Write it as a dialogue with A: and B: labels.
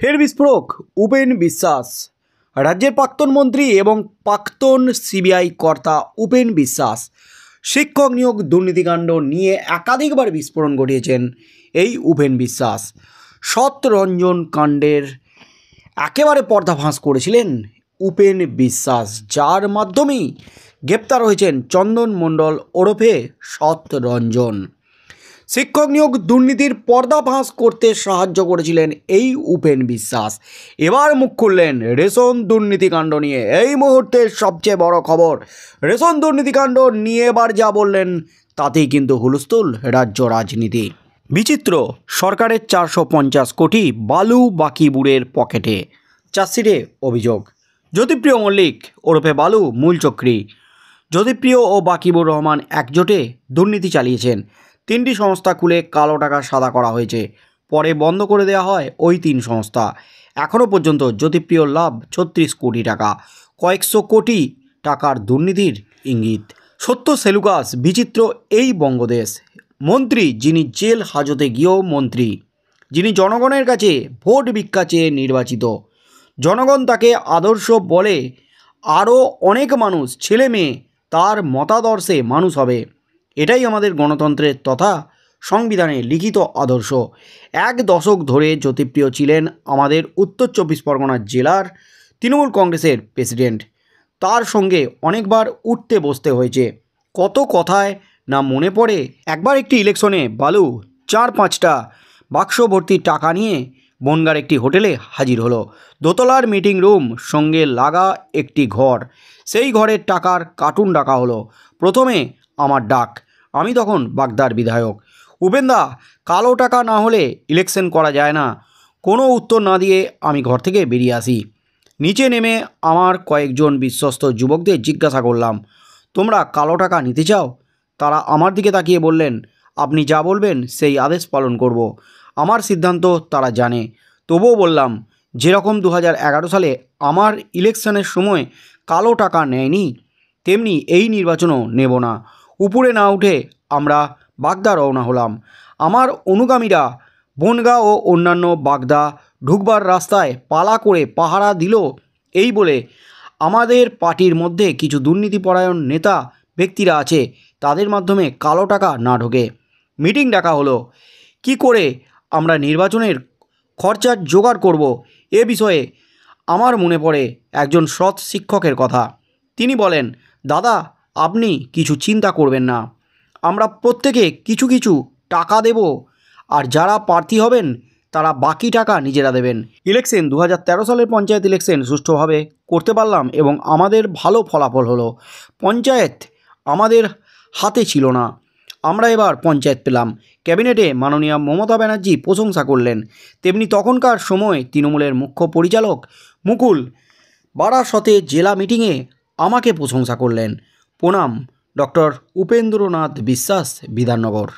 A: ফের বিস্ফোরক উপেন বিশ্বাস। রাজ্যের প্রাক্তন মন্ত্রী এবং প্রাক্তন সিবিআই কর্তা উপেন বিশ্বাস শিক্ষক নিয়োগ দুর্নীতিকাণ্ড নিয়ে একাধিকবার বিস্ফোরণ ঘটিয়েছেন। এই উপেন বিশ্বাস সত্যরঞ্জন কাণ্ডের একেবারে পর্দাফাঁস করেছিলেন উপেন বিশ্বাস, যার মাধ্যমেই গ্রেপ্তার হয়েছেন চন্দন মণ্ডল ওরফে সত্যরঞ্জন। শিক্ষক নিয়োগ দুর্নীতির পর্দাফাঁস করতে সাহায্য করেছিলেন এই উপেন বিশ্বাস। এবার মুখ খুললেন রেশন দুর্নীতিকাণ্ড নিয়ে। এই মুহূর্তের সবচেয়ে বড় খবর, রেশন দুর্নীতিকাণ্ড নিয়ে এবার যা বললেন তাতেই কিন্তু হুলস্থুল রাজ্য রাজনীতি। বিচিত্র, সরকারের 450 কোটি বালু বাকিবুড়ের পকেটে, চার্জশিটে অভিযোগ। জ্যোতিপ্রিয় মল্লিক ওরফে বালু মূল চক্রী। জ্যোতিপ্রিয় ও বাকিবুর রহমান একজোটে দুর্নীতি চালিয়েছেন। 3টি সংস্থা খুলে কালো টাকা সাদা করা হয়েছে, পরে বন্ধ করে দেওয়া হয় ওই 3 সংস্থা। এখনও পর্যন্ত জ্যোতিপ্রিয়র লাভ 36 কোটি টাকা, কয়েকশো কোটি টাকার দুর্নীতির ইঙ্গিত। সত্য সেলুকাস বিচিত্র এই বঙ্গদেশ। মন্ত্রী যিনি জেল হাজতে গিয়েও মন্ত্রী, যিনি জনগণের কাছে ভোট ভিক্ষা চেয়ে নির্বাচিত, জনগণ তাকে আদর্শ বলে, আরও অনেক মানুষ ছেলে মেয়ে তার মতাদর্শে মানুষ হবে। এটাই আমাদের গণতন্ত্রের তথা সংবিধানে লিখিত আদর্শ। 1 দশক ধরে জ্যোতিপ্রিয় ছিলেন আমাদের উত্তর 24 পরগনা জেলার তৃণমূল কংগ্রেসের প্রেসিডেন্ট। তার সঙ্গে অনেকবার উঠতে বসতে হয়েছে। কত কথায় না মনে পড়ে, একবার একটি ইলেকশনে বালু 4-5টা বাক্স ভর্তি টাকা নিয়ে বনগার একটি হোটেলে হাজির হলো। দোতলার মিটিং রুম, সঙ্গে লাগা একটি ঘর। সেই ঘরের টাকার কার্টুন ডাকা হলো। প্রথমে আমার ডাক, আমি তখন বাগদার বিধায়ক। উপেনদা, কালো টাকা না হলে ইলেকশন করা যায় না। কোনো উত্তর না দিয়ে আমি ঘর থেকে বেরিয়ে আসি। নিচে নেমে আমার কয়েকজন বিশ্বস্ত যুবকদের জিজ্ঞাসা করলাম, তোমরা কালো টাকা নিতে চাও? তারা আমার দিকে তাকিয়ে বললেন, আপনি যা বলবেন সেই আদেশ পালন করব। আমার সিদ্ধান্ত তারা জানে। তবুও বললাম, যেরকম 2011 সালে আমার ইলেকশনের সময় কালো টাকা নেয়নি, তেমনি এই নির্বাচনও নেব না। উপরে না উঠে আমরা বাগদা রওনা হলাম। আমার অনুগামীরা বনগা ও অন্যান্য বাগদা ঢুকবার রাস্তায় পালা করে পাহারা দিল, এই বলে আমাদের পার্টির মধ্যে কিছু দুর্নীতিপরায়ণ নেতা ব্যক্তিরা আছে, তাদের মাধ্যমে কালো টাকা না ঢোকে। মিটিং ডাকা হলো, কি করে আমরা নির্বাচনের খরচার জোগাড় করব। এ বিষয়ে আমার মনে পড়ে একজন সৎ শিক্ষকের কথা। তিনি বলেন, দাদা আপনি কিছু চিন্তা করবেন না, আমরা প্রত্যেকে কিছু কিছু টাকা দেব, আর যারা প্রার্থী হবেন তারা বাকি টাকা নিজেরা দেবেন। ইলেকশন 2013 সালের পঞ্চায়েত ইলেকশন সুষ্ঠুভাবে করতে পারলাম এবং আমাদের ভালো ফলাফল হলো। পঞ্চায়েত আমাদের হাতে ছিল না, আমরা এবার পঞ্চায়েত পেলাম। ক্যাবিনেটে মাননীয় মমতা ব্যানার্জি প্রশংসা করলেন। তেমনি তখনকার সময় তৃণমূলের মুখ্য পরিচালক মুকুল বারাসতে জেলা মিটিংয়ে আমাকে প্রশংসা করলেন। প্রণাম, ডক্টর উপেন্দ্রনাথ বিশ্বাস, বিধাননগর।